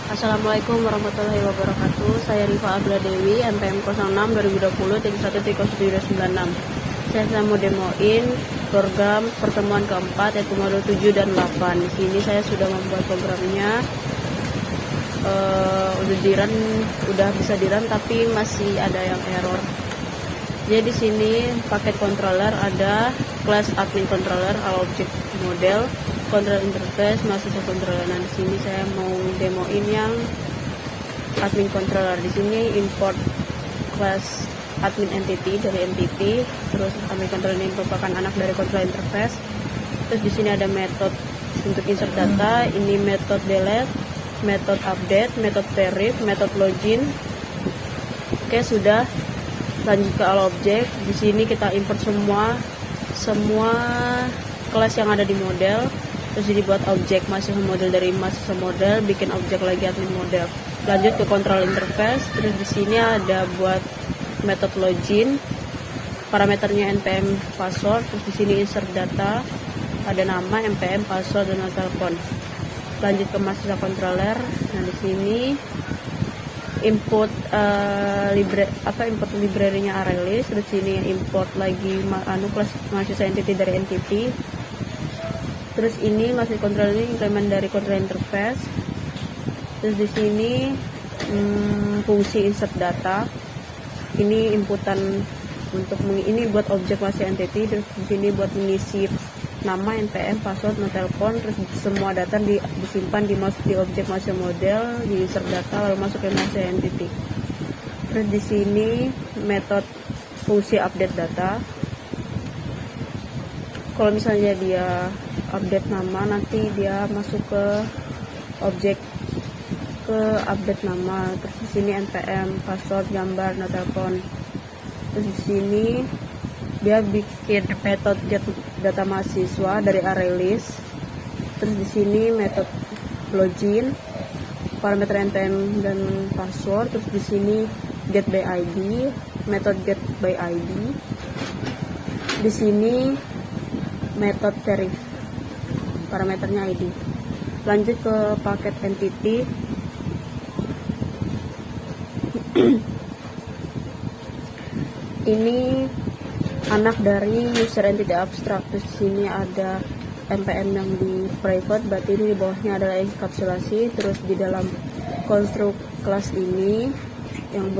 Assalamualaikum warahmatullahi wabarakatuh. Saya Rifa Abdullah Dewi, NPM 06 2020-1.796. Saya mau demoin program pertemuan keempat yaitu modul 7 dan 8. Di sini saya sudah membuat programnya. Udah bisa di-run tapi masih ada yang error. Jadi di sini paket controller ada class admin controller, object model, control interface, mahasiswa controller. Nah, di sini saya mau demoin yang admin controller. Di sini import class admin entity dari entity, terus admin controller ini merupakan anak dari control interface. Terus di sini ada metode untuk insert data, ini metode delete, metode update, metode verif, metode login. Oke, sudah. Lanjut ke all object. Di sini kita import semua kelas yang ada di model. Terus jadi buat objek mahasiswa model, dari mahasiswa model bikin objek lagi admin model. Lanjut ke control interface. Terus di sini ada buat metode login, parameternya npm password. Terus di sini insert data, ada nama, npm password, dan telepon. Lanjut ke mahasiswa controller. Nah, di sini input input library-nya ArrayList. Terus sini import lagi kelas mahasiswa entity dari entity. Terus ini masih control, ini implement dari control interface. Terus di sini fungsi insert data. Ini inputan untuk ini buat objek masih entity. Terus di sini buat mengisi nama, npm, password, nomor telepon. Terus semua data disimpan di objek masih model, di insert data lalu masuk ke masih entity. Terus di sini metode fungsi update data. Kalau misalnya dia update nama, nanti dia masuk ke objek ke update nama. Terus di sini npm, password, gambar, nomor telepon. Terus di sini dia bikin metode get data mahasiswa dari ArrayList. Terus di sini metode login, parameter npm dan password. Terus di sini get by id, metode get by id. Di sini metode verif, parameternya id. Lanjut ke paket entity. Ini anak dari user entity abstract. Terus di sini ada npm yang di private, berarti ini di bawahnya adalah enkapsulasi. Terus di dalam konstruk kelas ini yang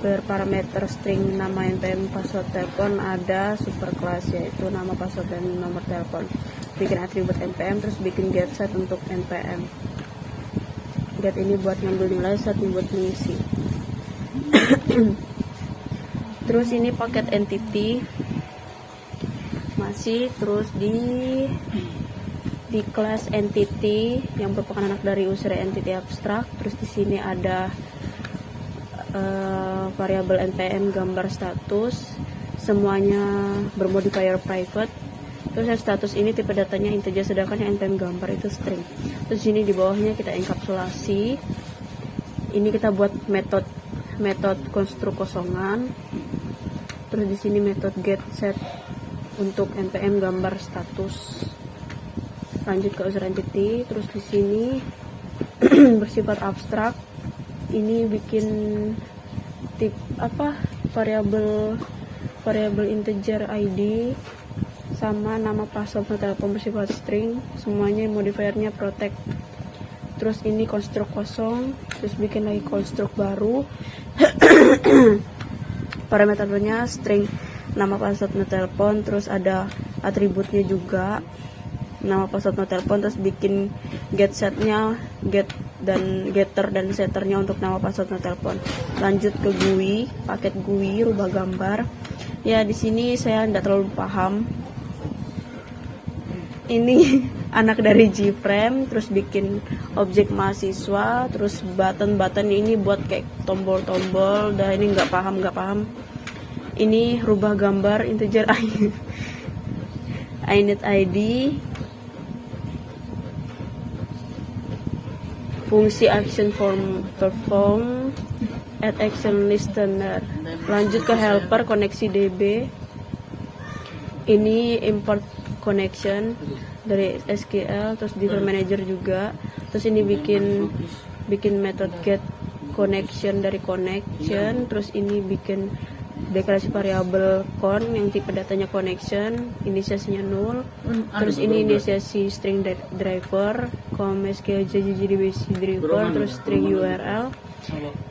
berparameter string nama, npm, password, telepon, ada super kelas yaitu nama, password, dan nomor telepon. Bikin atribut npm, terus bikin get set untuk npm. Get ini buat ngambil nilai, set ini buat mengisi. Terus ini paket entity masih terus di kelas entity yang merupakan anak dari user entity abstract. Terus di sini ada variabel npm, gambar, status, semuanya bermodifier private. Terus yang status ini tipe datanya integer, sedangkan yang npm gambar itu string. Terus sini di bawahnya kita enkapsulasi. Ini kita buat metode konstruk kosongan. Terus di sini metode get set untuk npm, gambar, status. Lanjut ke user entity. Terus di sini bersifat abstrak. Ini bikin tip variabel integer id sama nama, password, telepon bersifat string. Semuanya modifiernya protect. Terus ini konstruk kosong. Terus bikin lagi konstruk baru. Parameternya string, nama, password, nomor telepon. Terus ada atributnya juga, nama, password, nomor telepon. Terus bikin get setnya, getter dan setternya untuk nama, password, nomor telepon. Lanjut ke GUI, paket GUI rubah gambar. Ya, di sini saya tidak terlalu paham. Ini anak dari Gframe. Terus bikin objek mahasiswa. Terus button ini buat kayak tombol-tombol. Dah ini nggak paham. Ini rubah gambar integer init id, fungsi action perform, add action listener. Lanjut ke helper, koneksi db. Ini import connection dari SQL, terus device manager juga. Terus ini bikin bikin method get connection dari connection, terus ini bikin deklarasi variabel con yang tipe datanya connection, inisiasinya null, terus ini inisiasi string driver, SQL driver, terus string URL,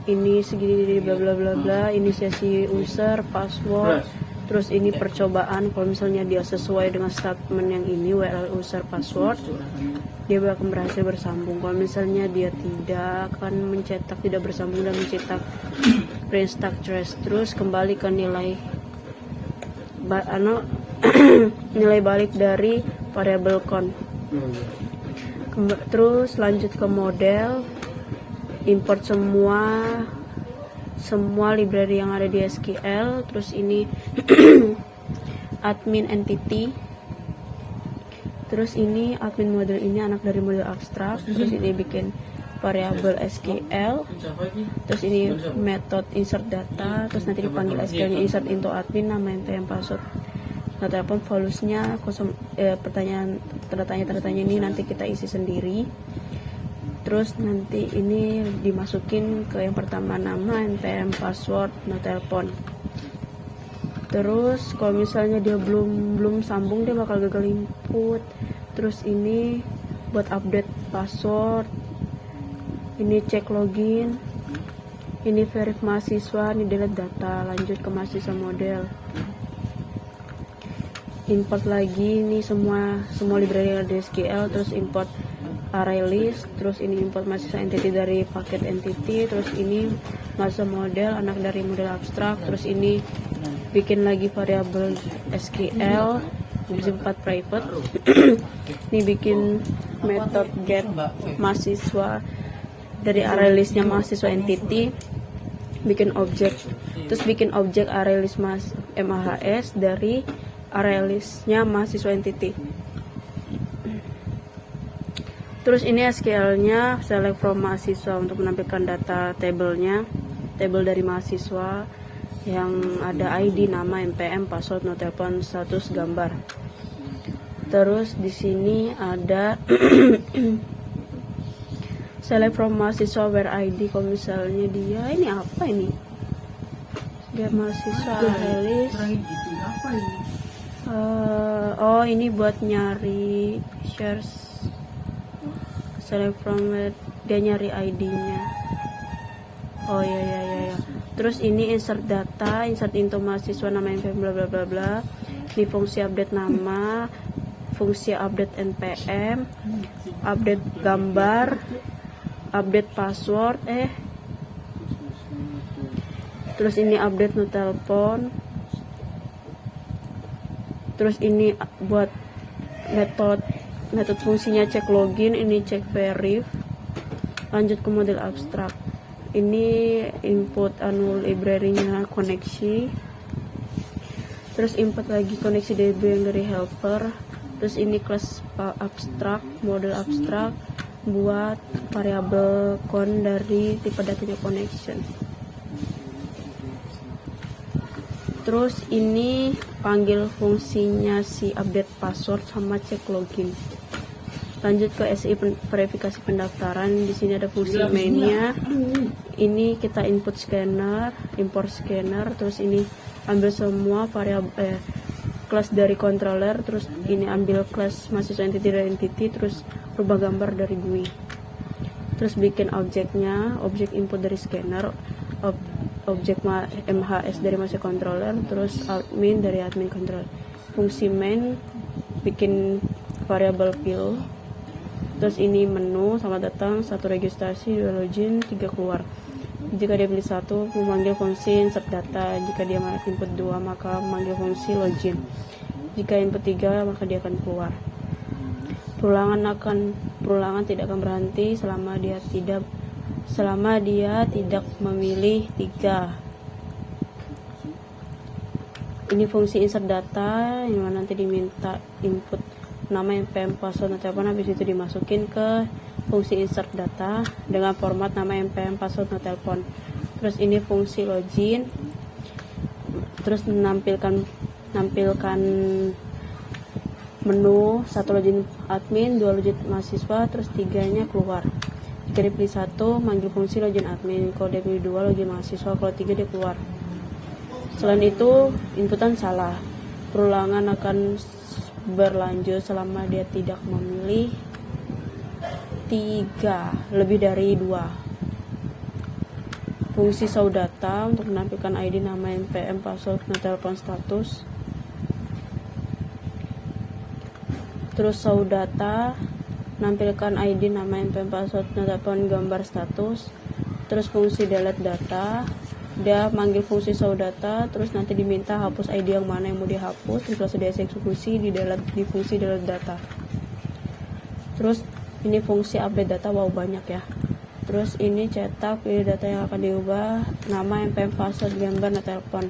ini segini bla bla bla bla, inisiasi user, password, terus ini percobaan kalau misalnya dia sesuai dengan statement yang ini URL user password dia akan berhasil bersambung. Kalau misalnya dia tidak akan tidak bersambung dan mencetak print stack trace, terus kembali ke nilai nilai balik dari variable con. Terus lanjut ke model, import semua library yang ada di SQL, terus ini admin entity, terus ini admin model ini anak dari model abstrak, terus ini bikin variabel SQL, terus ini method insert data, terus nanti dipanggil SQL-nya insert into admin, nama npm password. Nah, telepon values-nya pertanyaan tanda tanya ini nanti kita isi sendiri. Terus nanti ini dimasukin ke yang pertama nama npm password no telepon. Terus kalau misalnya dia belum sambung dia bakal gagal input. Terus ini buat update password, ini cek login, ini verif mahasiswa, ini delete data, lanjut ke mahasiswa model. Import lagi ini semua library yang ada di SQL, terus import array list, terus ini import mahasiswa entity dari paket entity, terus ini mahasiswa model anak dari model abstrak, terus ini bikin lagi variabel SQL bisa 4 private. Ini bikin method get mahasiswa dari array listnya mahasiswa entity, bikin objek, terus bikin objek array list MAHS dari array listnya mahasiswa entity. Terus ini SQL-nya select from mahasiswa untuk menampilkan data tabelnya, tabel dari mahasiswa yang ada ID, nama, npm, password, no telepon, status, gambar. Terus di sini ada select from mahasiswa where ID, kalau misalnya dia ini apa ini? Dia mahasiswa list. Oh, ini buat nyari shares. Select from dia nyari ID-nya. Oh ya. Terus ini insert data, insert into mahasiswa nama npm bla bla bla bla. Ini fungsi update nama, fungsi update npm, update gambar, update password, terus ini update no telepon. Terus ini buat metode fungsinya cek login, ini cek verif. Lanjut ke model abstrak, ini input library-nya koneksi, terus input lagi koneksi DB yang dari helper. Terus ini kelas abstrak, model abstrak buat variabel con dari tipe datanya connection. Terus ini panggil fungsinya si update password sama cek login. Lanjut ke SI verifikasi pendaftaran. Di sini ada fungsi mainnya. Ini kita input scanner, import scanner. Terus ini ambil semua variabel kelas dari controller. Terus ini ambil kelas mahasiswa entity dari entity. Terus rubah gambar dari GUI. Terus bikin objeknya, objek input dari scanner, objek MHS dari mahasiswa controller, terus admin dari admin controller. Fungsi main bikin variabel fill. Terus ini menu, selamat datang, 1 registrasi, 2 login, 3 keluar. Jika dia pilih 1, memanggil fungsi insert data. Jika dia input 2, maka memanggil fungsi login. Jika input 3, maka dia akan keluar. Perulangan tidak akan berhenti selama dia tidak memilih 3. Ini fungsi insert data yang mana nanti diminta input nama npm password no telepon, habis itu dimasukin ke fungsi insert data dengan format nama npm password no telepon. Terus ini fungsi login, terus menampilkan menu 1 login admin, 2 login mahasiswa, terus 3-nya keluar. Jika dipilih 1, manggil fungsi login admin. Kalau dipilih 2, login mahasiswa. Kalau 3, dia keluar. Selain itu, inputan salah. Perulangan akan berlanjut selama dia tidak memilih 3 lebih dari 2. Fungsi show data untuk menampilkan ID, nama, NPM, password, nomor telepon, status. Terus show data, menampilkan ID, nama, NPM, password, nomor telepon, gambar, status. Terus fungsi delete data, dia manggil fungsi show data, terus nanti diminta hapus ID yang mana yang mau dihapus. Terus sudah dieksekusi di fungsi delete data. Terus ini fungsi update data, wow banyak ya. Terus ini cetak, pilih data yang akan diubah, nama, NPM, password, gambar, nomor telepon.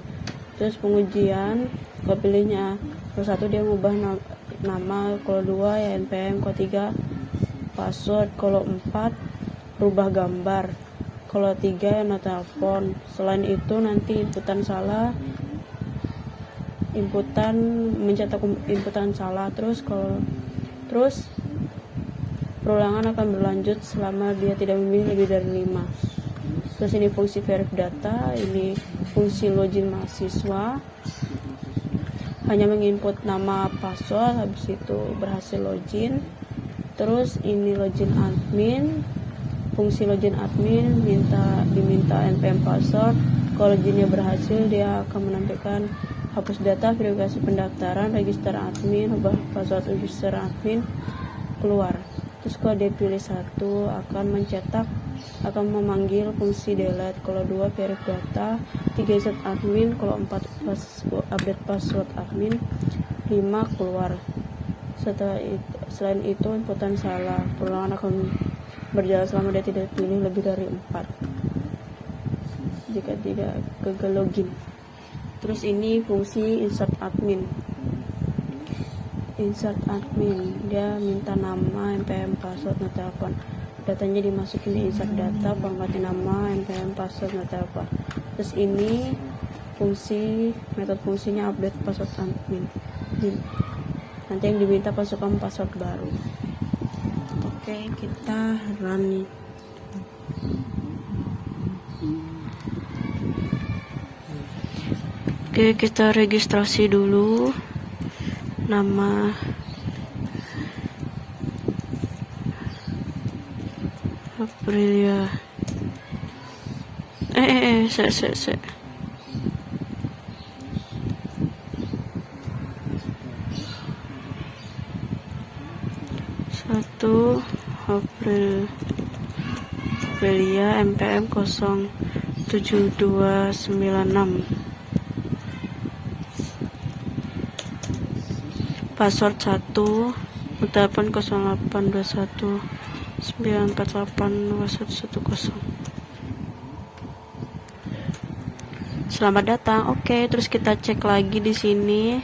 Terus pengujian, kalau pilihnya kalau 1 dia mengubah nama, kalau 2 ya NPM, kalau 3 password, kalau 4 rubah gambar, kalau 3 ya nomor telepon. Selain itu nanti inputan salah, mencetak inputan salah. Terus perulangan akan berlanjut selama dia tidak memilih lebih dari 5. Terus ini fungsi verif data, ini fungsi login mahasiswa, hanya menginput nama, password, habis itu berhasil login. Terus ini login admin, fungsi login admin diminta NPM, password. Kalau loginnya berhasil, dia akan menampilkan hapus data, verifikasi pendaftaran, register admin, ubah password register admin, keluar. Terus kalau dia pilih 1 akan memanggil fungsi delete. Kalau 2 verif data, 3 set admin, kalau 4 update password admin, 5 keluar. Selain itu inputan salah. Perulangan akan berjalan selama dia tidak pilih lebih dari 4. Jika tidak gagal login. Terus ini fungsi insert admin, dia minta nama, NPM, password, nomor telepon. Datanya dimasukin di insert data, formatnya nama, NPM, password, nomor telepon. Terus ini metode fungsinya update password admin. Nanti yang diminta masukkan password baru. Oke, kita run nih. Oke, kita registrasi dulu. Nama, Aprilia. Se. 1 Aprilia NPM 07296. Password 1, telepon 0821 948 2110. Selamat datang. Oke, terus kita cek lagi di sini.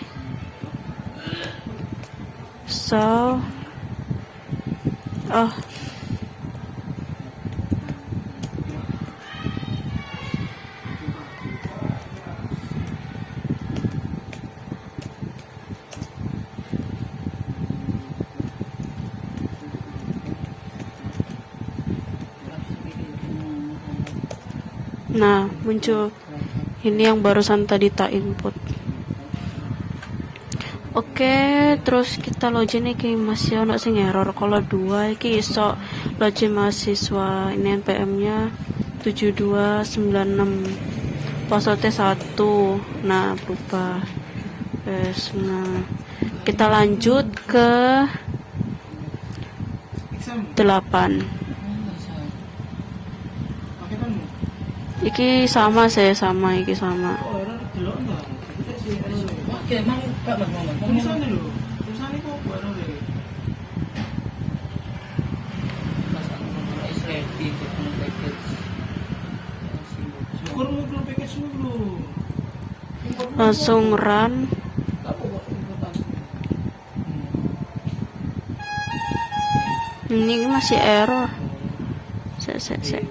Nah, muncul ini yang barusan tadi tak input. Oke, terus kita login iki masih ono sing error. Kalau 2 iki iso login mahasiswa. Ini NPM-nya 7296. Passwordnya 1. Nah, berubah. Nah, kita lanjut ke 8. Iki sama. Oke, emang Pak Mas Muhammad. Tulisannya lho. Tulisannya kok baru deh. Mas Muhammad is ready to package. Syukur mau belum package dulu. Langsung run. Ini masih error. Saya.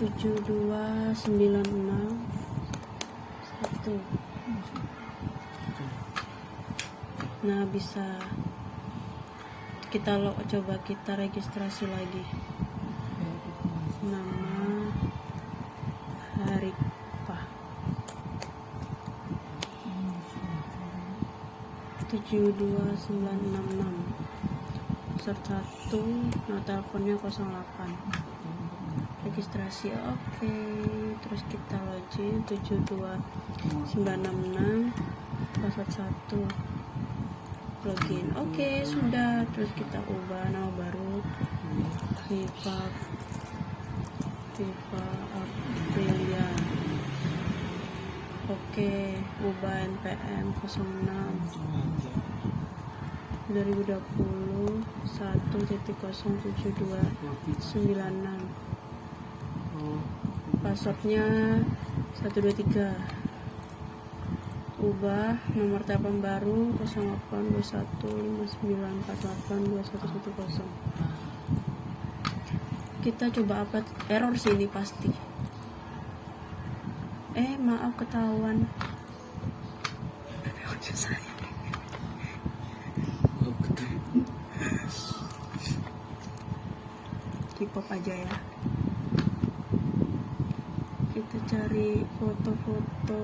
tujuh dua sembilan enam satu. Nah, bisa kita coba kita registrasi lagi. Nama Haripah 72966, password 1, nah teleponnya 08. Registrasi oke. Terus kita login 72966, password 1, login oke, sudah. Terus kita ubah nama baru Viva Aprilia. Oke, ubah NPM 06 2020 1.07296, passwordnya 123. Ubah nomor telepon baru 082159482110. Kita coba upload. Error sih ini pasti. Maaf, ketahuan. K-pop aja ya. Kita cari foto-foto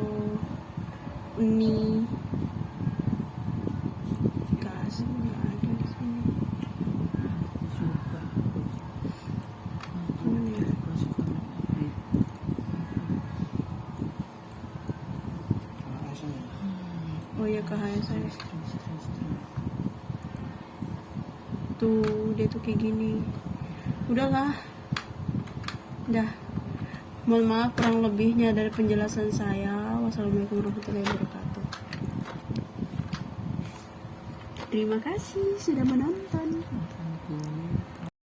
ini. Kasih nggak ada di sini. Mana ya? Oh ya, KHS. Tuh, dia tuh kayak gini. Udahlah. Dah. Mohon maaf kurang lebihnya dari penjelasan saya. Wassalamualaikum warahmatullahi wabarakatuh. Terima kasih sudah menonton.